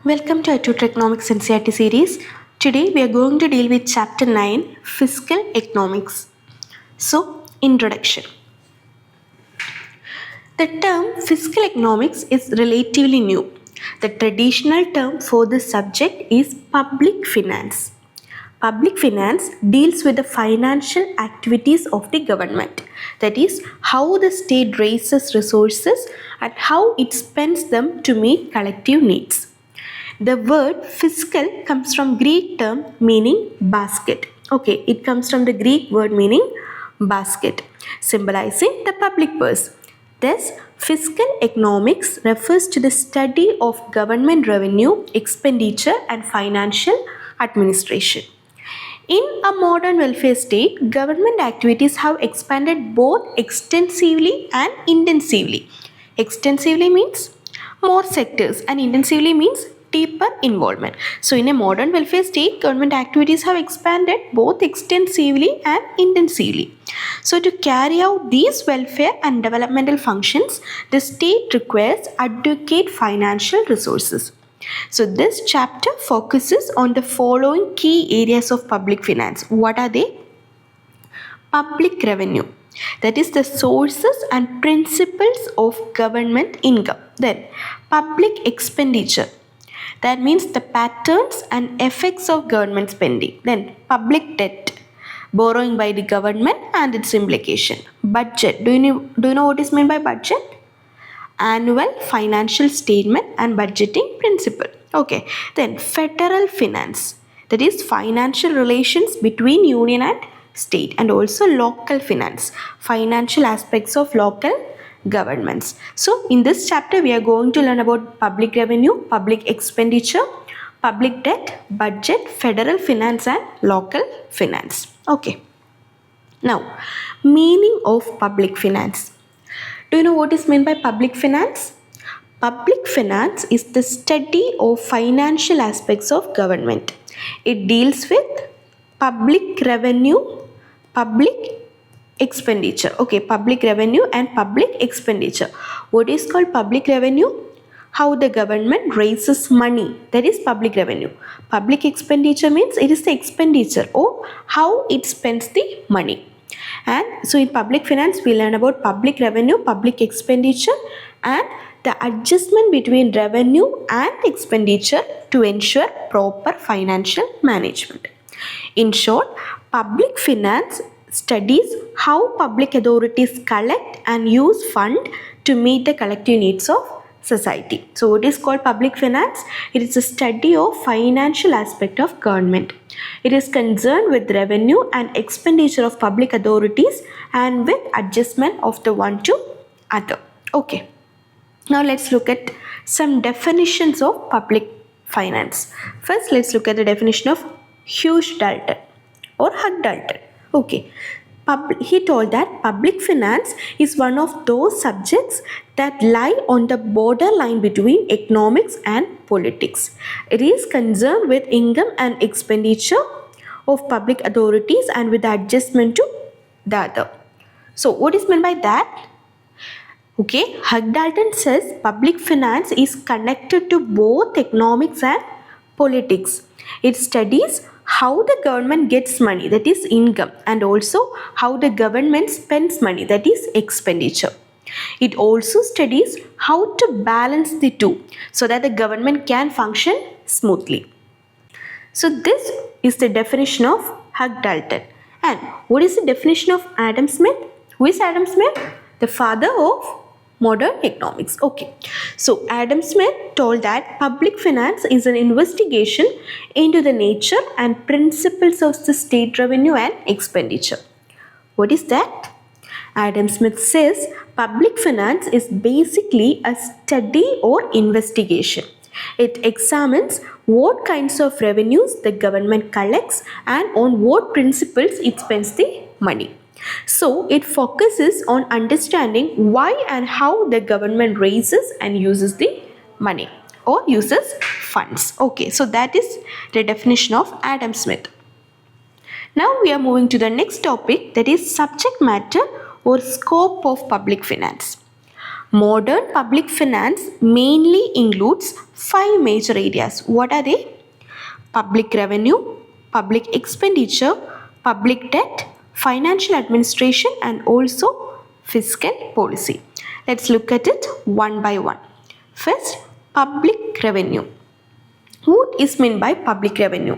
Welcome to i-TUTOR Economics NCERT series. Today we are going to deal with Chapter 9, Fiscal Economics. So, introduction. The term fiscal economics is relatively new. The traditional term for this subject is public finance. Public finance deals with the financial activities of the government. That is, how the state raises resources and how it spends them to meet collective needs. The word fiscal comes from Greek term meaning basket. Okay, it comes from the Greek word meaning basket, symbolizing the public purse. Thus, fiscal economics refers to the study of government revenue, expenditure and financial administration. In a modern welfare state, government activities have expanded both extensively and intensively. Extensively means more sectors and intensively means deeper involvement. So in a modern welfare state, government activities have expanded both extensively and intensively. So to carry out these welfare and developmental functions, the state requires adequate financial resources. So this chapter focuses on the following key areas of public finance. What are they? Public revenue, that is the sources and principles of government income. Then public expenditure, that means the patterns and effects of government spending. Then public debt, borrowing by the government and its implication. Budget, do you know what is meant by budget? Annual financial statement and budgeting principle. Okay, then federal finance, that is financial relations between union and state, and also local finance, financial aspects of local governments. So in this chapter we are going to learn about public revenue, public expenditure, public debt, budget, federal finance and local finance. Okay, now meaning of public finance. Do you know what is meant by public finance? Public finance is the study of financial aspects of government. It deals with public revenue, public expenditure. Okay, public revenue and public expenditure. What is called public revenue? How the government raises money, that is public revenue. Public expenditure means it is the expenditure or how it spends the money. And so in public finance we learn about public revenue, public expenditure and the adjustment between revenue and expenditure to ensure proper financial management. In short, public finance studies how public authorities collect and use funds to meet the collective needs of society. So what is called public finance? It is a study of financial aspect of government. It is concerned with revenue and expenditure of public authorities and with adjustment of the one to other. Okay. Now let's look at some definitions of public finance. First, let's look at the definition of Hugh Dalton or Hugh Dalton. Okay. He told that public finance is one of those subjects that lie on the borderline between economics and politics. It is concerned with income and expenditure of public authorities and with the adjustment to the other. So what is meant by that? Okay, Hugh Dalton says public finance is connected to both economics and politics. It studies how the government gets money, that is income, and also how the government spends money, that is expenditure. It also studies how to balance the two so that the government can function smoothly. So this is the definition of Hugh Dalton. And what is the definition of Adam Smith? Who is Adam Smith? The father of modern economics. Okay, so Adam Smith told that public finance is an investigation into the nature and principles of the state revenue and expenditure. What is that? Adam Smith says public finance is basically a study or investigation. It examines what kinds of revenues the government collects and on what principles it spends the money. So it focuses on understanding why and how the government raises and uses the money or uses funds. Okay, so that is the definition of Adam Smith. Now we are moving to the next topic, that is subject matter or scope of public finance. Modern public finance mainly includes 5 major areas. What are they? Public revenue, public expenditure, public debt, financial administration, and also fiscal policy. Let's look at it one by one. First, public revenue. What is meant by public revenue?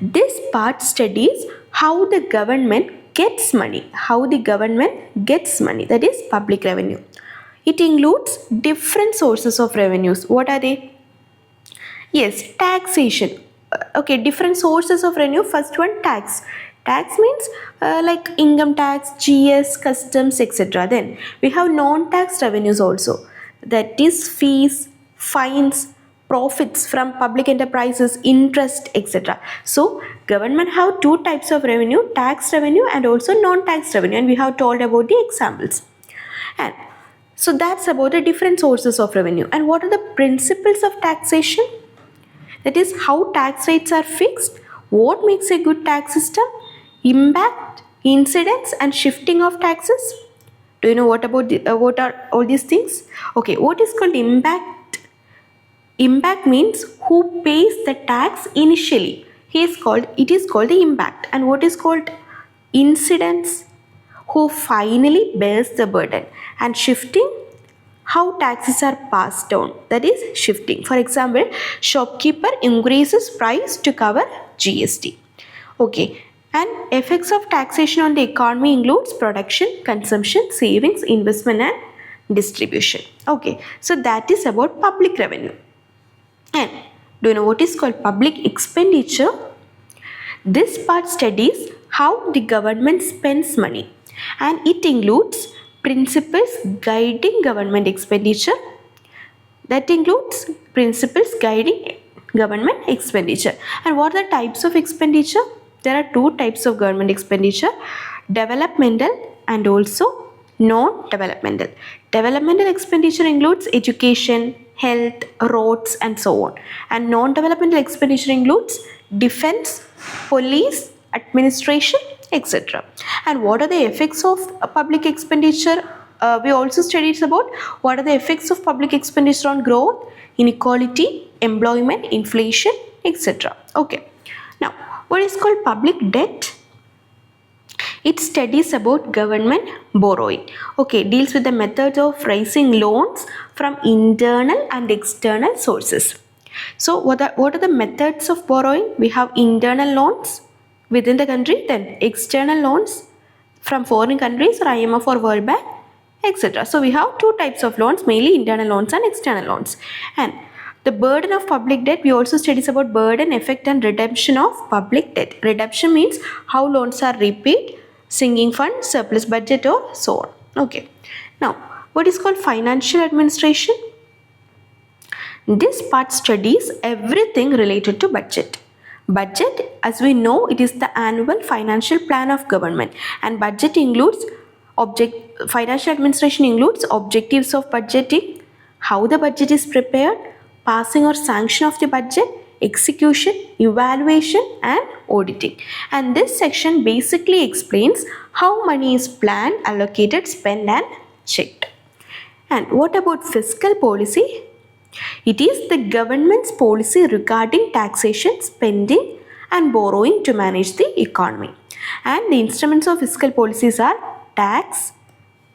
This part studies how the government gets money. How the government gets money. That is public revenue. It includes different sources of revenues. What are they? Yes, taxation. Okay, different sources of revenue. First one, tax. Tax means like income tax, GS, customs, etc. Then we have non-tax revenues also. That is fees, fines, profits from public enterprises, interest, etc. So government have two types of revenue, tax revenue and also non-tax revenue, and we have told about the examples. And so that's about the different sources of revenue. And what are the principles of taxation? That is how tax rates are fixed, what makes a good tax system, impact, incidence and shifting of taxes. Do you know what are all these things? Okay, what is called impact? Impact means who pays the tax initially. It is called the impact. And what is called incidence? Who finally bears the burden. And shifting, how taxes are passed down. That is shifting. For example, shopkeeper increases price to cover GST. Okay. And effects of taxation on the economy includes production, consumption, savings, investment and distribution. Okay. So that is about public revenue. And do you know what is called public expenditure? This part studies how the government spends money, and it includes principles guiding government expenditure. That includes principles guiding government expenditure. And what are the types of expenditure? There are two types of government expenditure, developmental and also non-developmental. Developmental expenditure includes education, health, roads and so on. And non-developmental expenditure includes defense, police, administration, etc. And what are the effects of public expenditure? We also studied about what are the effects of public expenditure on growth, inequality, employment, inflation, etc. Okay. Now, what is called public debt? It studies about government borrowing. Okay, deals with the method of raising loans from internal and external sources. So, what are the methods of borrowing? We have internal loans within the country, then external loans from foreign countries or IMF or World Bank, etc. So, we have two types of loans, mainly internal loans and external loans. And the burden of public debt, we also studies about burden, effect and redemption of public debt. Redemption means how loans are repaid, sinking fund, surplus budget or so on. Okay. Now, what is called financial administration? This part studies everything related to budget. Budget, as we know, it is the annual financial plan of government, and budget includes financial administration includes objectives of budgeting, how the budget is prepared, passing or sanction of the budget, execution, evaluation and auditing. And this section basically explains how money is planned, allocated, spent and checked. And what about fiscal policy? It is the government's policy regarding taxation, spending and borrowing to manage the economy. And the instruments of fiscal policies are tax,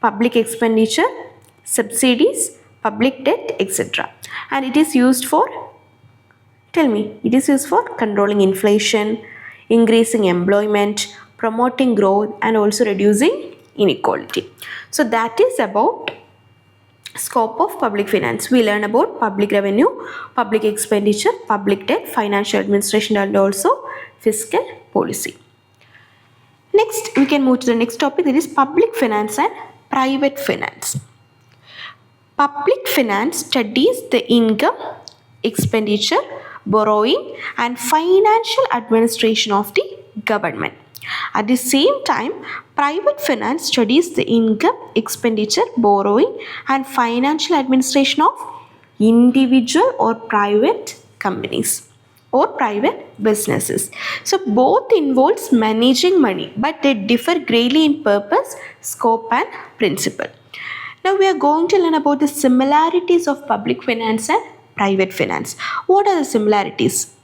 public expenditure, subsidies, public debt, etc. And it is used for, it is used for controlling inflation, increasing employment, promoting growth and also reducing inequality. So that is about scope of public finance. We learn about public revenue, public expenditure, public debt, financial administration and also fiscal policy. Next, we can move to the next topic, that is public finance and private finance. Public finance studies the income, expenditure, borrowing and financial administration of the government. At the same time, private finance studies the income, expenditure, borrowing and financial administration of individual or private companies or private businesses. So both involves managing money, but they differ greatly in purpose, scope and principle. Now we are going to learn about the similarities of public finance and private finance. What are the similarities?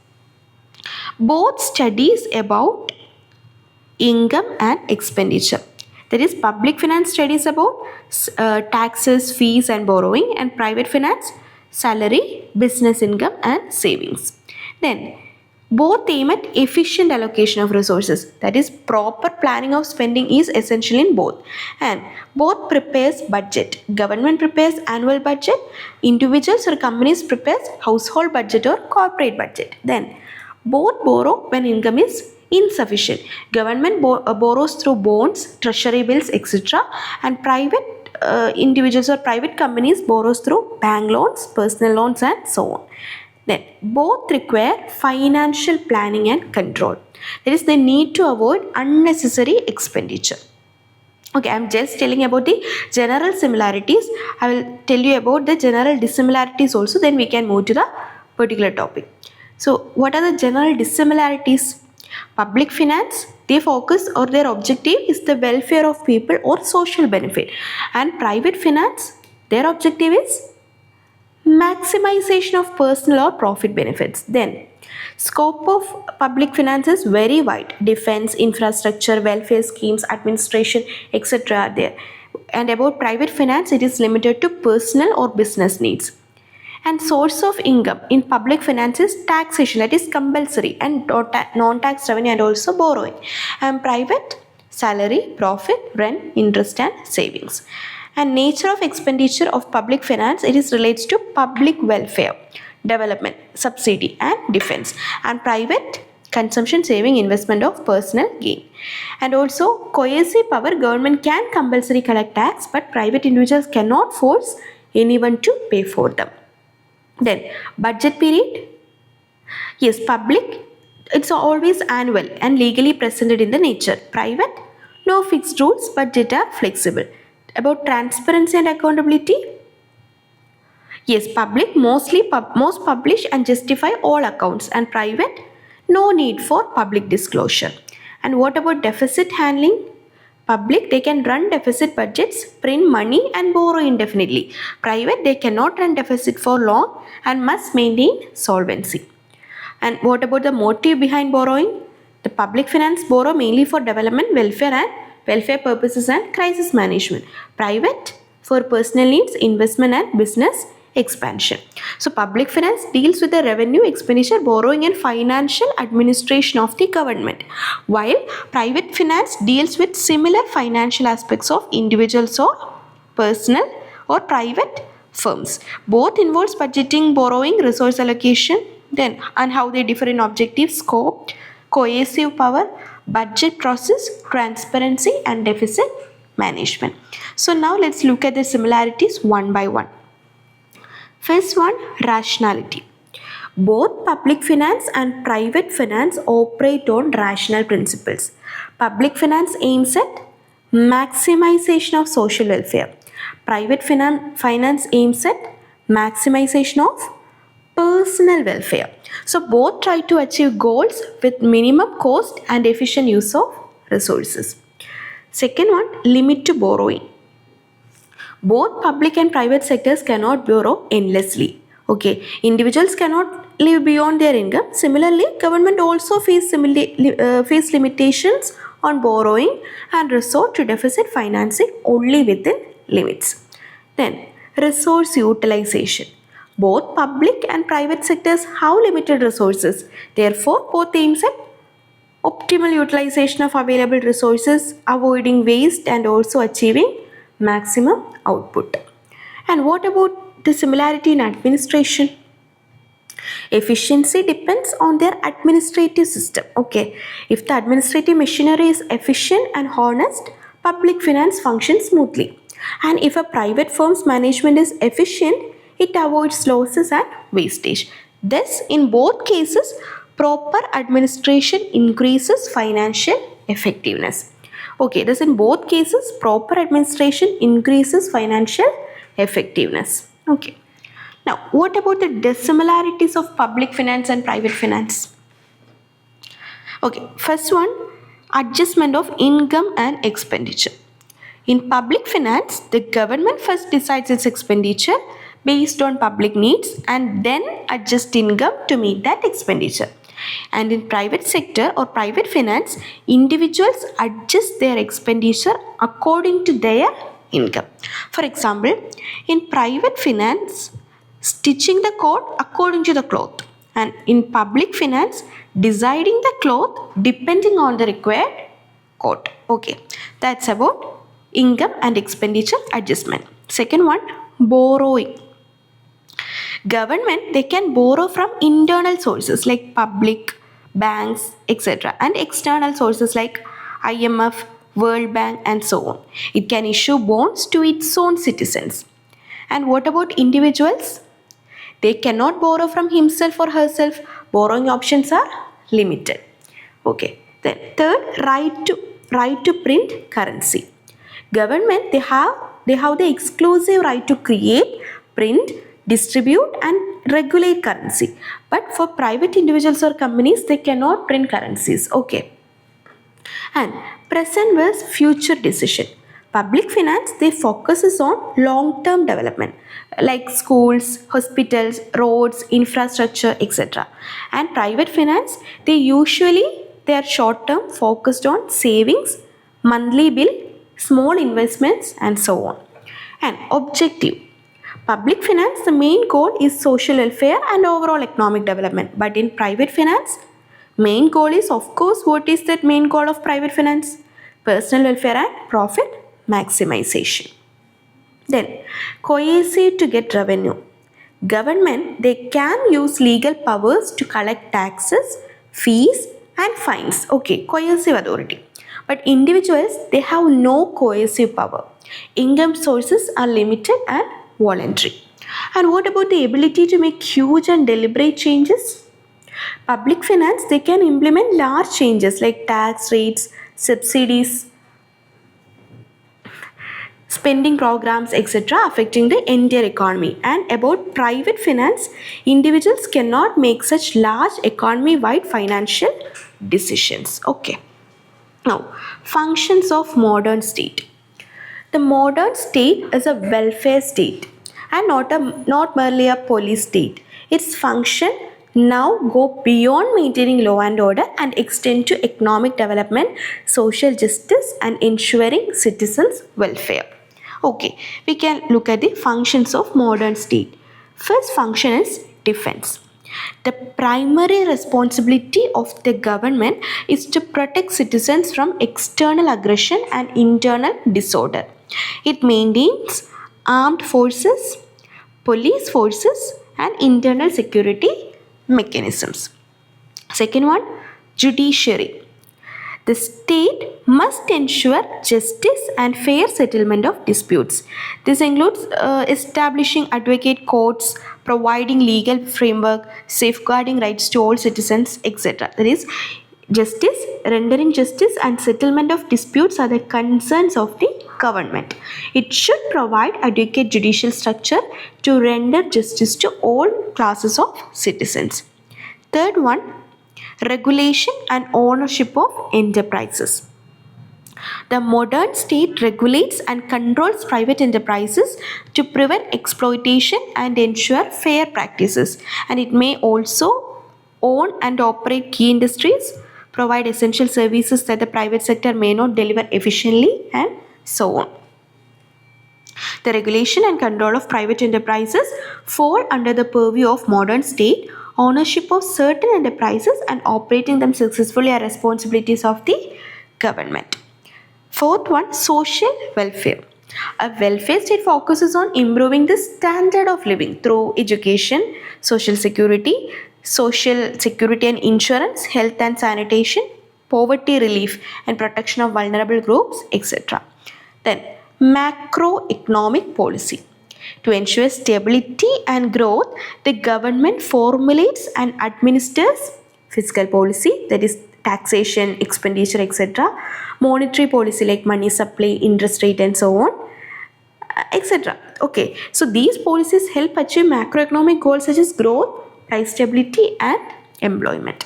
Both studies about income and expenditure. That is, public finance studies about taxes, fees and borrowing, and private finance salary, business income and savings. Then both aim at efficient allocation of resources. That is, proper planning of spending is essential in both. And both prepares budget. Government prepares annual budget. Individuals or companies prepares household budget or corporate budget. Then both borrow when income is insufficient. Government borrows through bonds, treasury bills, etc. And private individuals or private companies borrows through bank loans, personal loans and so on. Then both require financial planning and control. That is, they need to avoid unnecessary expenditure. Okay, I am just telling about the general similarities. I will tell you about the general dissimilarities also, then we can move to the particular topic. So what are the general dissimilarities? Public finance, they focus or their objective is the welfare of people or social benefit. And private finance, their objective is maximization of personal or profit benefits. Then scope of public finance is very wide. Defense, infrastructure, welfare schemes, administration, etc. are there. And about private finance, it is limited to personal or business needs. And source of income in public finance is taxation, that is compulsory, and non-tax revenue and also borrowing. And private, salary, profit, rent, interest and savings. And nature of expenditure of public finance, it is relates to public welfare, development, subsidy and defense. And private, consumption, saving, investment of personal gain. And also coercive power, government can compulsory collect tax, but private individuals cannot force anyone to pay for them. Then budget period, yes, public, it's always annual and legally presented in the nature. Private, no fixed rules but data flexible. About transparency and accountability, yes, public most publish and justify all accounts, and private, no need for public disclosure. And what about deficit handling? Public, they can run deficit budgets, print money and borrow indefinitely. Private, they cannot run deficit for long and must maintain solvency. And what about the motive behind borrowing? The public finance borrow mainly for development, welfare purposes and crisis management. Private, for personal needs, investment and business expansion. So public finance deals with the revenue, expenditure, borrowing and financial administration of the government, while private finance deals with similar financial aspects of individuals or personal or private firms. Both involves budgeting, borrowing, resource allocation, then and how they differ in objective, scope, coercive power, budget process, transparency and deficit management. So now let's look at the similarities one by one. First one, rationality. Both public finance and private finance operate on rational principles. Public finance aims at maximization of social welfare. Private finance aims at maximization of personal welfare. So both try to achieve goals with minimum cost and efficient use of resources. Second one, limit to borrowing. Both public and private sectors cannot borrow endlessly. Okay, individuals cannot live beyond their income. Similarly, government also face limitations on borrowing and resort to deficit financing only within limits. Then, resource utilization. Both public and private sectors have limited resources. Therefore, both aims at optimal utilization of available resources, avoiding waste and also achieving maximum output. And what about the similarity in administration? Efficiency depends on their administrative system. Okay, if the administrative machinery is efficient and honest, public finance functions smoothly. And if a private firm's management is efficient, it avoids losses and wastage. Thus, in both cases, proper administration increases financial effectiveness. Okay, thus in both cases, proper administration increases financial effectiveness. Okay. Now, what about the dissimilarities of public finance and private finance? Okay, first one, adjustment of income and expenditure. In public finance, the government first decides its expenditure based on public needs and then adjusts income to meet that expenditure. And in private sector or private finance, individuals adjust their expenditure according to their income. For example, in private finance, stitching the coat according to the cloth, and in public finance, deciding the cloth depending on the required coat. Okay, that's about income and expenditure adjustment. Second one, borrowing. Government, they can borrow from internal sources like public, banks, etc., and external sources like IMF, World Bank, and so on. It can issue bonds to its own citizens. And what about individuals? They cannot borrow from himself or herself. Borrowing options are limited. Okay. Then third, right to print currency. Government, they have the exclusive right to create, print, distribute and regulate currency. But for private individuals or companies, they cannot print currencies. Okay. And present versus future decision. Public finance, they focuses on long-term development like schools, hospitals, roads, infrastructure, etc. And private finance, they are short-term, focused on savings, monthly bill, small investments and so on. And objective. Public finance, the main goal is social welfare and overall economic development. But in private finance, main goal is, of course, what is that main goal of private finance? Personal welfare and profit maximization. Then, coercive to get revenue. Government, they can use legal powers to collect taxes, fees and fines. Okay, coercive authority. But individuals, they have no coercive power. Income sources are limited and voluntary. And what about the ability to make huge and deliberate changes? Public finance, they can implement large changes like tax rates, subsidies, spending programs, etc., affecting the entire economy. And about private finance, individuals cannot make such large economy-wide financial decisions. Okay. Now, functions of modern state. The modern state is a welfare state and not merely a police state. Its function now go beyond maintaining law and order and extend to economic development, social justice and ensuring citizens' welfare. Okay, we can look at the functions of modern state. First function is defense. The primary responsibility of the government is to protect citizens from external aggression and internal disorder. It maintains armed forces, police forces and internal security mechanisms. Second one, judiciary. The state must ensure justice and fair settlement of disputes. This includes establishing advocate courts, providing legal framework, safeguarding rights to all citizens, etc. That is, justice, rendering justice and settlement of disputes are the concerns of the government. It should provide adequate judicial structure to render justice to all classes of citizens. Third one, regulation and ownership of enterprises. The modern state regulates and controls private enterprises to prevent exploitation and ensure fair practices. And it may also own and operate key industries, provide essential services that the private sector may not deliver efficiently, and so on. The regulation and control of private enterprises fall under the purview of modern state. Ownership of certain enterprises and operating them successfully are responsibilities of the government. Fourth one, social welfare. A welfare state focuses on improving the standard of living through education, social security and insurance, health and sanitation, poverty relief and protection of vulnerable groups, etc. Then, macroeconomic policy. To ensure stability and growth, the government formulates and administers fiscal policy, that is taxation, expenditure, etc. Monetary policy like money supply, interest rate and so on, etc. Okay, so these policies help achieve macroeconomic goals such as growth, price stability and employment.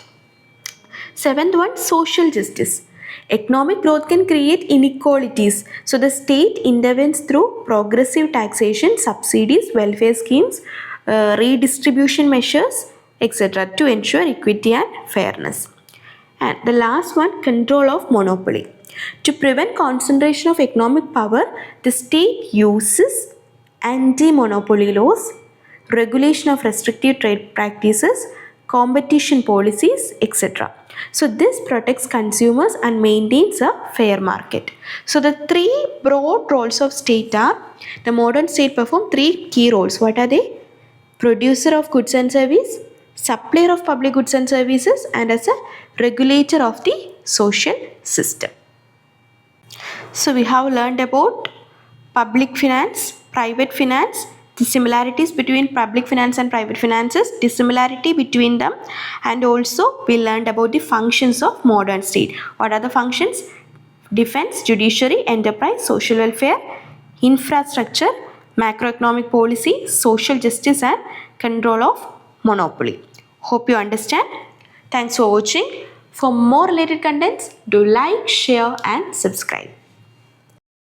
Seventh one, social justice. Economic growth can create inequalities. So the state intervenes through progressive taxation, subsidies, welfare schemes, redistribution measures, etc. to ensure equity and fairness. And the last one, control of monopoly. To prevent concentration of economic power, the state uses anti-monopoly laws, regulation of restrictive trade practices, competition policies, etc. So this protects consumers and maintains a fair market. So the three broad roles of state are, the modern state perform three key roles. What are they? Producer of goods and service, supplier of public goods and services, and as a regulator of the social system. So we have learned about public finance, private finance, the similarities between public finance and private finances, dissimilarity between them, and also we learned about the functions of modern state. What are the functions? Defense, judiciary, enterprise, social welfare, infrastructure, macroeconomic policy, social justice, and control of monopoly. Hope you understand. Thanks for watching. For more related contents, do like, share, and subscribe.